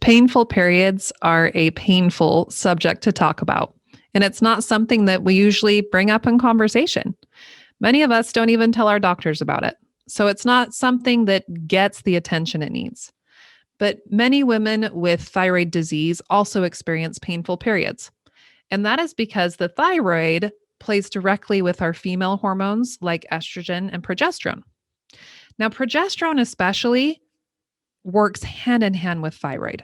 Painful periods are a painful subject to talk about, and it's not something that we usually bring up in conversation. Many of us don't even tell our doctors about it. So it's not something that gets the attention it needs. But many women with thyroid disease also experience painful periods. And that is because the thyroid plays directly with our female hormones like estrogen and progesterone. Now, progesterone especially works hand in hand with thyroid.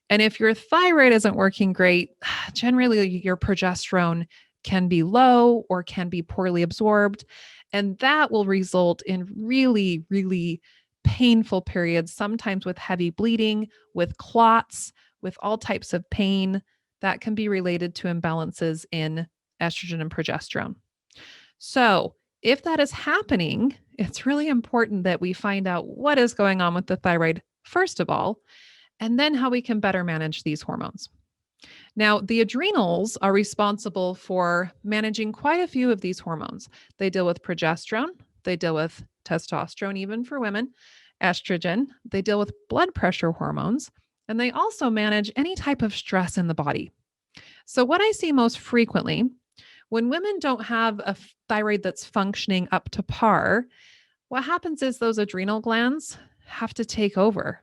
And if your thyroid isn't working great, generally your progesterone can be low or can be poorly absorbed. And that will result in really, really painful periods, sometimes with heavy bleeding, with clots, with all types of pain that can be related to imbalances in estrogen and progesterone. So, if that is happening, it's really important that we find out what is going on with the thyroid, first of all, and then how we can better manage these hormones. Now, the adrenals are responsible for managing quite a few of these hormones. They deal with progesterone, they deal with testosterone, even for women, estrogen, they deal with blood pressure hormones, and they also manage any type of stress in the body. So, what I see most frequently when women don't have a thyroid that's functioning up to par, what happens is those adrenal glands have to take over.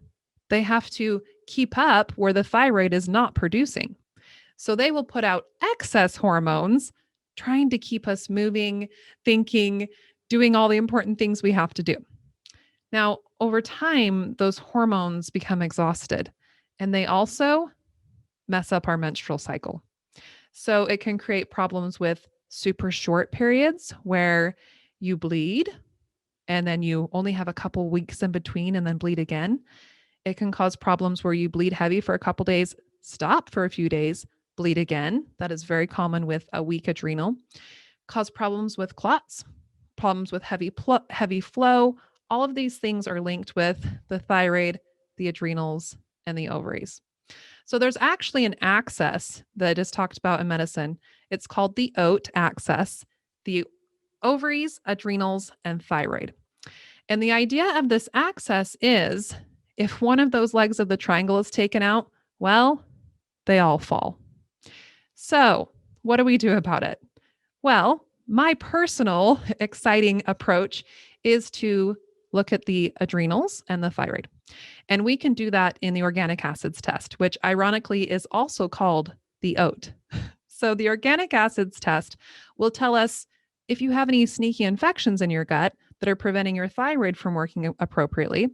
They have to keep up where the thyroid is not producing. So they will put out excess hormones, trying to keep us moving, thinking, doing all the important things we have to do. Now, over time, those hormones become exhausted and they also mess up our menstrual cycle. So it can create problems with super short periods where you bleed and then you only have a couple weeks in between and then bleed again. It can cause problems where you bleed heavy for a couple days, stop for a few days, bleed again. That is very common with a weak adrenal. Cause problems with clots, problems with heavy flow. All of these things are linked with the thyroid, the adrenals, and the ovaries. So there's actually an axis that is talked about in medicine. It's called the OAT axis, the ovaries, adrenals, and thyroid. And the idea of this axis is if one of those legs of the triangle is taken out, well, they all fall. So, what do we do about it? Well, my personal exciting approach is to look at the adrenals and the thyroid. And we can do that in the organic acids test, which ironically is also called the OAT. So, the organic acids test will tell us if you have any sneaky infections in your gut that are preventing your thyroid from working appropriately,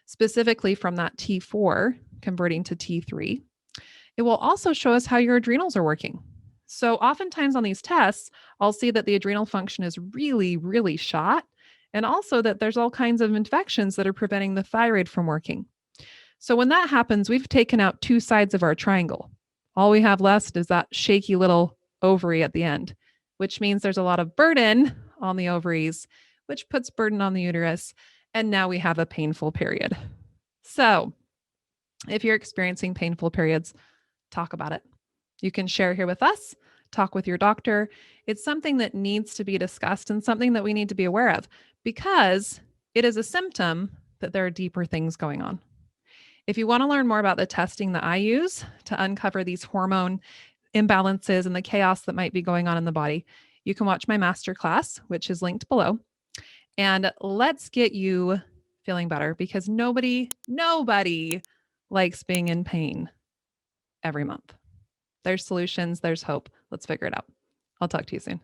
specifically from that T4 converting to T3. It will also show us how your adrenals are working. So oftentimes on these tests, I'll see that the adrenal function is really, really shot, and also that there's all kinds of infections that are preventing the thyroid from working. So when that happens, we've taken out two sides of our triangle. All we have left is that shaky little ovary at the end, which means there's a lot of burden on the ovaries, which puts burden on the uterus. And now we have a painful period. So if you're experiencing painful periods, talk about it. You can share here with us, talk with your doctor. It's something that needs to be discussed and something that we need to be aware of because it is a symptom that there are deeper things going on. If you want to learn more about the testing that I use to uncover these hormone imbalances and the chaos that might be going on in the body, you can watch my masterclass, which is linked below. And let's get you feeling better because nobody likes being in pain every month. There's solutions, there's hope. Let's figure it out. I'll talk to you soon.